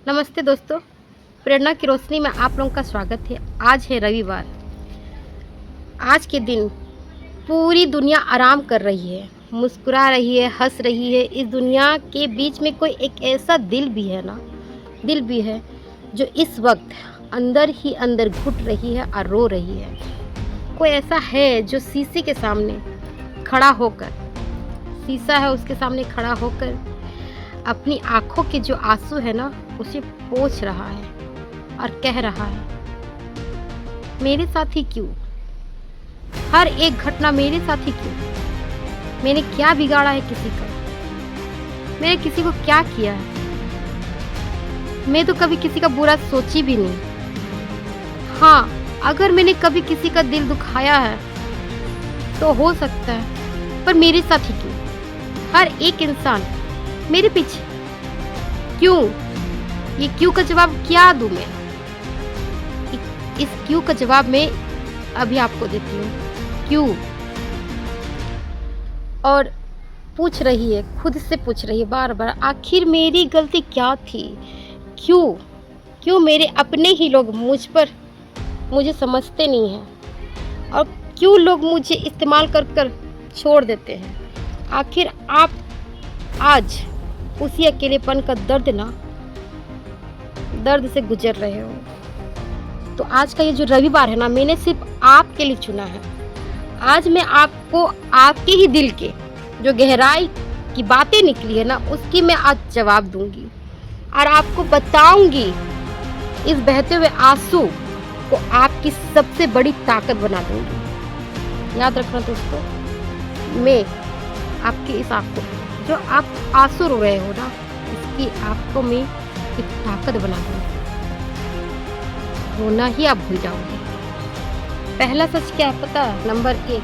नमस्ते दोस्तों, प्रेरणा की रोशनी में आप लोगों का स्वागत है। आज है रविवार। आज के दिन पूरी दुनिया आराम कर रही है, मुस्कुरा रही है, हंस रही है। इस दुनिया के बीच में कोई एक ऐसा दिल भी है ना, दिल भी है जो इस वक्त अंदर ही अंदर घुट रही है और रो रही है। कोई ऐसा है जो शीशे के सामने खड़ा होकर, शीशा है उसके सामने खड़ा होकर अपनी आँखों के जो आंसू है ना उसे पोंछ रहा है और कह रहा है, मेरे साथ ही क्यों, हर एक घटना मेरे साथ ही क्यों, मैंने क्या बिगाड़ा है किसी का, मैंने किसी को क्या किया है, मैं तो कभी किसी का बुरा सोची भी नहीं। हाँ, अगर मैंने कभी किसी का दिल दुखाया है तो हो सकता है, पर मेरे साथ ही क्यों, हर एक इंसान मेरे पीछे क्यों। ये क्यों का जवाब क्या दूं मैं? इस क्यों का जवाब मैं अभी आपको देती हूँ। क्यों? और पूछ रही है, खुद से पूछ रही है बार बार, आखिर मेरी गलती क्या थी? क्यों मेरे अपने ही लोग मुझे समझते नहीं हैं, और क्यों लोग मुझे इस्तेमाल कर छोड़ देते हैं? आखिर आप आज उसी अकेलेपन का दर्द से गुजर रहे हो। तो आज का ये जो रविवार है ना, मैंने सिर्फ आपके लिए चुना है। आज मैं आपको आपके ही दिल के जो गहराई की बातें निकली है ना, उसकी मैं आज जवाब दूंगी और आपको बताऊंगी, इस बहते हुए आंसू को आपकी सबसे बड़ी ताकत बना दूंगी। याद रखना दोस्तों, मैं आपकी इस आंखों जो आप आंसू रो रहे हो ना, इसकी आपको मैं एक ताकत बना दूंगी। रोना ही आप भूल जाओगे। पहला सच क्या है पता? नंबर 1,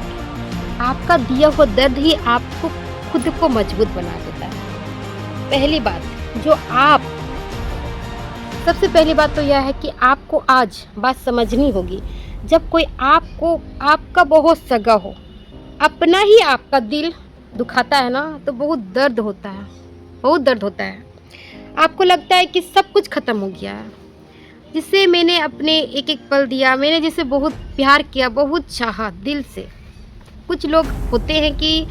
आपका दिया हुआ दर्द ही आपको खुद को मजबूत बना देता है। पहली बात जो आप सबसे पहली बात तो यह है कि आपको आज बात समझनी होगी। जब कोई आपका बहुत सगा हो, अपना ही आपका दिल दुखाता है ना, तो बहुत दर्द होता है। आपको लगता है कि सब कुछ ख़त्म हो गया है, जिससे मैंने अपने एक एक पल दिया, मैंने जिसे बहुत प्यार किया, बहुत चाहा दिल से। कुछ लोग होते हैं कि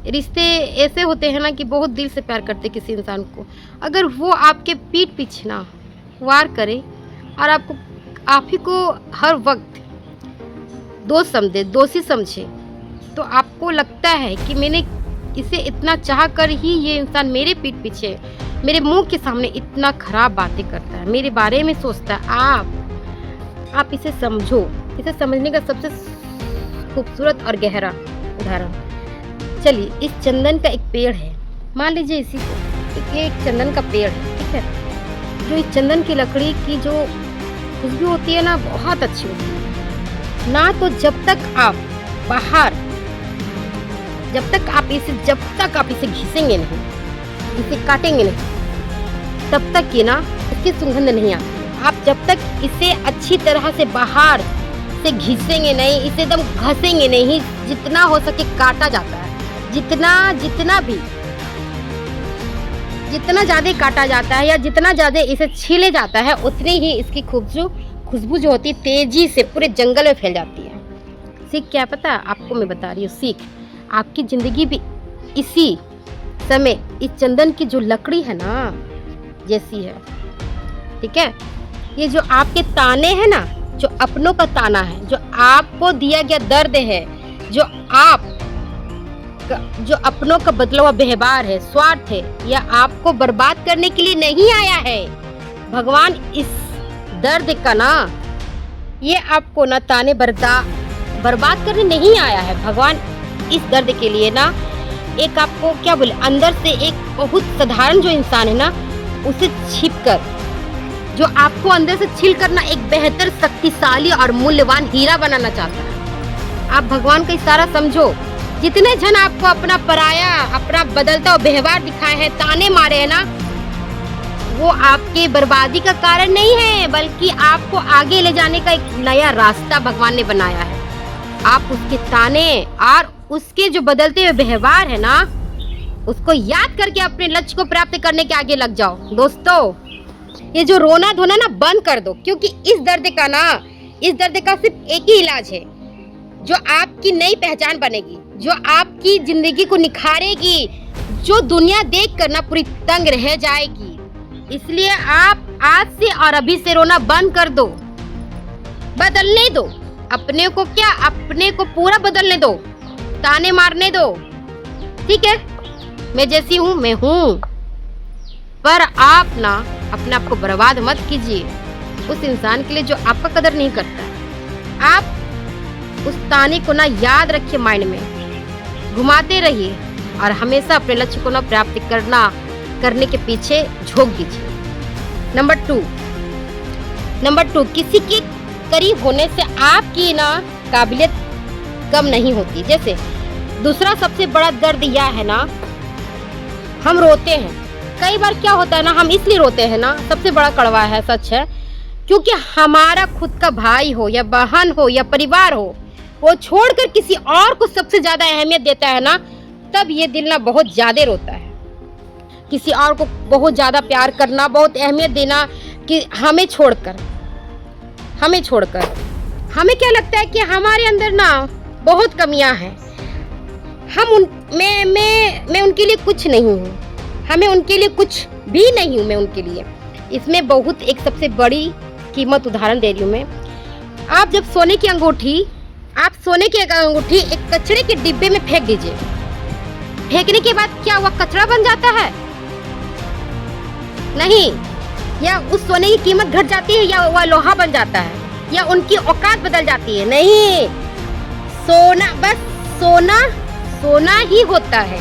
रिश्ते ऐसे होते हैं ना कि बहुत दिल से प्यार करते किसी इंसान को, अगर वो आपके पीठ पीछे ना वार करे और आप ही को हर वक्त दोषी समझे, तो आपको लगता है कि मैंने इसे इतना चाह कर ही ये इंसान मेरे पीठ पीछे, मेरे मुंह के सामने इतना खराब बातें करता है, मेरे बारे में सोचता है। आप इसे समझो। इसे समझने का सबसे खूबसूरत और गहरा उदाहरण, चलिए, इस चंदन का एक पेड़ है, मान लीजिए इसी को, ये एक चंदन का पेड़ है, ठीक है। जो इस चंदन की लकड़ी की जो खुशबू होती है ना, बहुत अच्छी होती है ना। तो जब तक आप इसे घिसेंगे नहीं, इसे काटेंगे नहीं, तब तक ये ना इसकी सुगंध नहीं आती। आप जब तक इसे अच्छी तरह से बाहर से घिसेंगे नहीं, इसे एकदम घसेंगे नहीं, जितना हो सके काटा जाता है, जितना ज़्यादा काटा जाता है या जितना ज़्यादा इसे छीले जाता है, उतनी ही इसकी खुशबू जो होती है तेजी से पूरे जंगल में फैल जाती है। सीख क्या पता आपको मैं बता रही हूँ, सीख आपकी ज़िंदगी भी इसी समय इस चंदन की जो लकड़ी है ना जैसी है, ठीक है। ये जो आपके ताने हैं ना, जो अपनों का ताना है, जो आपको दिया गया दर्द है, जो अपनों का बदला हुआ व्यवहार है, स्वार्थ है, या आपको बर्बाद करने के लिए नहीं आया है भगवान। इस दर्द का ना, ये आपको ना ताने बर्बाद करने नहीं आया है भगवान। इस दर्द के लिए ना एक आपको क्या बोले, अंदर से एक बहुत साधारण जो इंसान है ना, उसे छिपकर, जो आपको अंदर से छिल कर ना एक बेहतर, शक्तिशाली और मूल्यवान हीरा बनाना चाहता है। आप भगवान का इशारा समझो। जितने जन आपको अपना पराया, अपना बदलता हुआ व्यवहार दिखाए हैं, ताने मारे हैं ना, वो आपके बर्बादी का कारण नहीं है, बल्कि आपको आगे ले जाने का एक नया रास्ता भगवान ने बनाया है। आप उसके ताने और उसके जो बदलते हुए व्यवहार है ना, उसको याद करके अपने लक्ष्य को प्राप्त करने के आगे लग जाओ दोस्तों। ये जो रोना धोना ना बंद कर दो, क्योंकि इस दर्द का सिर्फ एक ही इलाज है जो आपकी नई पहचान बनेगी, जो आपकी जिंदगी को निखारेगी, जो दुनिया देख कर ना पूरी तंग रह जाएगी। इसलिए आप आज से और अभी से रोना बंद कर दो, बदलने दो अपने को, अपने को पूरा बदलने दो, ताने मारने दो। ठीक है, मैं जैसी हूँ मैं हूँ, पर आप ना अपने आप को बर्बाद मत कीजिए उस इंसान के लिए जो आपका कदर नहीं करता। आप उस ताने को ना याद रखिए, माइंड में घुमाते रहिए और हमेशा अपने लक्ष्य को ना प्राप्त करने के पीछे झोंक दीजिए। नंबर टू, किसी के करीब होने से आपकी ना काबिलियत कम नहीं होती। जैसे दूसरा सबसे बड़ा दर्द यह है ना, हम रोते हैं। कई बार क्या होता है ना, हम इसलिए रोते हैं ना, सबसे बड़ा कड़वा है, सच है, क्योंकि हमारा खुद का भाई हो या बहन हो या परिवार हो, वो छोड़कर किसी और को सबसे ज्यादा अहमियत देता है ना, तब ये दिल ना बहुत ज्यादा रोता है। किसी और को बहुत ज्यादा प्यार करना, बहुत अहमियत देना, कि हमें छोड़कर हमें क्या लगता है कि हमारे अंदर ना बहुत कमियां हैं, मैं उनके लिए कुछ नहीं हूँ, हमें उनके लिए कुछ भी नहीं हूँ मैं उनके लिए। इसमें बहुत एक सबसे बड़ी कीमत उदाहरण दे रही हूँ मैं। आप जब सोने की अंगूठी एक कचरे के डिब्बे में फेंक दीजिए, फेंकने के बाद क्या वह कचरा बन जाता है? नहीं। या उस सोने की कीमत घट जाती है, या वह लोहा बन जाता है, या उनकी औकात बदल जाती है? नहीं। सोना बस सोना ही होता है,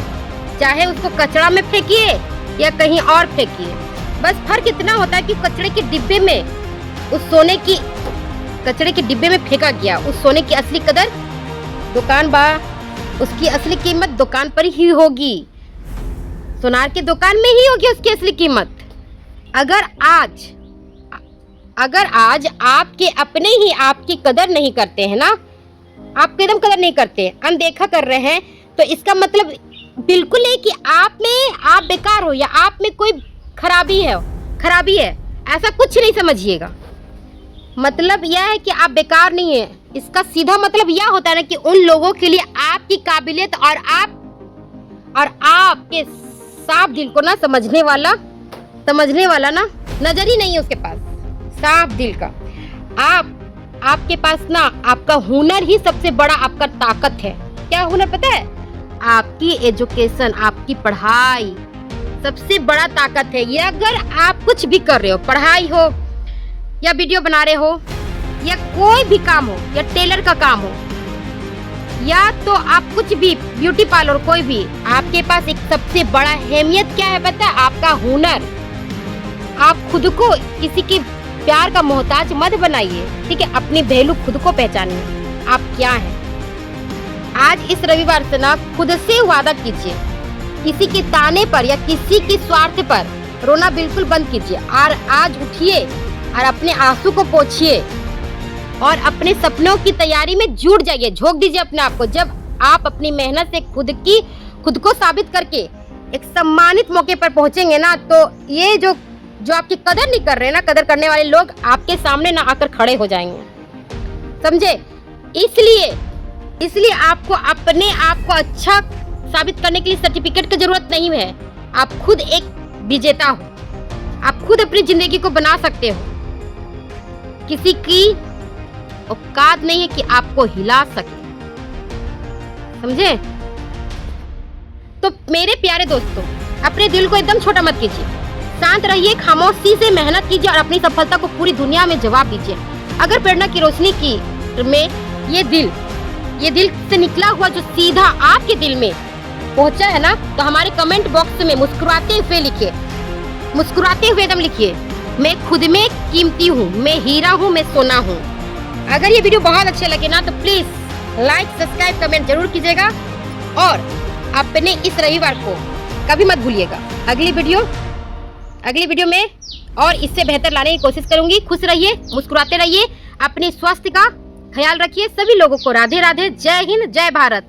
चाहे उसको कचरा में फेंकिए या कहीं और फेंकिए। बस फर्क इतना होता है कि कचरे के डिब्बे में फेंका गया उस सोने की असली कदर उसकी असली कीमत दुकान पर ही होगी, सोनार की दुकान में ही होगी उसकी असली कीमत। अगर आज आपके अपने ही आपकी कदर नहीं करते हैं ना, आप एकदम कदर नहीं करते, अनदेखा कर रहे हैं, तो इसका मतलब बिल्कुल नहीं कि आप बेकार हो या आप में कोई खराबी है, ऐसा कुछ नहीं समझिएगा। मतलब यह है कि आप बेकार नहीं है, इसका सीधा मतलब यह होता है ना कि उन लोगों के लिए आपकी काबिलियत और आपके साफ दिल को ना समझने वाला ना नजर ही नहीं है उसके पास, साफ दिल का। आपके पास ना आपका हुनर ही सबसे बड़ा आपका ताकत है। क्या हुनर पता है? आपकी एजुकेशन, आपकी पढ़ाई सबसे बड़ा ताकत है। ये अगर आप कुछ भी कर रहे हो, पढ़ाई हो या वीडियो बना रहे हो या कोई भी काम हो या टेलर का काम हो या तो आप कुछ भी ब्यूटी पार्लर, कोई भी, आपके पास एक सबसे बड़ा अहमियत क्या है पता है? आपका हुनर। आप खुद को किसी के प्यार का मोहताज मत बनाइए, ठीक है? अपनी वैल्यू खुद को पहचानिए, आप क्या हैं। आज इस रविवार से ना खुद से वादा कीजिए, किसी के ताने पर या किसी के स्वार्थ पर रोना बिल्कुल बंद कीजिए और आज उठिए और अपने आंसू को पोंछिए और अपने सपनों की तैयारी में जुट जाइए, झोंक दीजिए अपने आप को। जब आप अपनी मेहनत से खुद को साबित करके एक सम्मानित मौके पर पहुंचेंगे ना, तो ये जो आपकी कदर नहीं कर रहे ना, कदर करने वाले लोग आपके सामने ना आकर खड़े हो जाएंगे, समझे? इसलिए आपको अपने आप को अच्छा साबित करने के लिए सर्टिफिकेट की जरूरत नहीं है। आप खुद एक विजेता हो, आप खुद अपनी जिंदगी को बना सकते हो। किसी की औकात नहीं है कि आपको हिला सके, समझे? तो मेरे प्यारे दोस्तों, अपने दिल को एकदम छोटा मत कीजिए, शांत रहिए, खामोशी से मेहनत कीजिए और अपनी सफलता को पूरी दुनिया में जवाब दीजिए। अगर प्रेरणा की रोशनी में ये दिल से निकला हुआ जो सीधा आपके दिल में पहुंचा है ना, तो हमारे कमेंट बॉक्स में मुस्कुराते हुए एकदम लिखिए, मैं खुद में कीमती हूँ, मैं हीरा हूँ, मैं सोना हूँ। अगर ये वीडियो बहुत अच्छे लगे ना तो प्लीज लाइक, सब्सक्राइब, कमेंट जरूर कीजिएगा और अपने इस रविवार को कभी मत भूलिएगा। अगली वीडियो में और इससे बेहतर लाने की कोशिश करूंगी। खुश रहिए, मुस्कुराते रहिए, अपने स्वास्थ्य का ख्याल रखिए। सभी लोगों को राधे राधे, जय हिंद, जय भारत।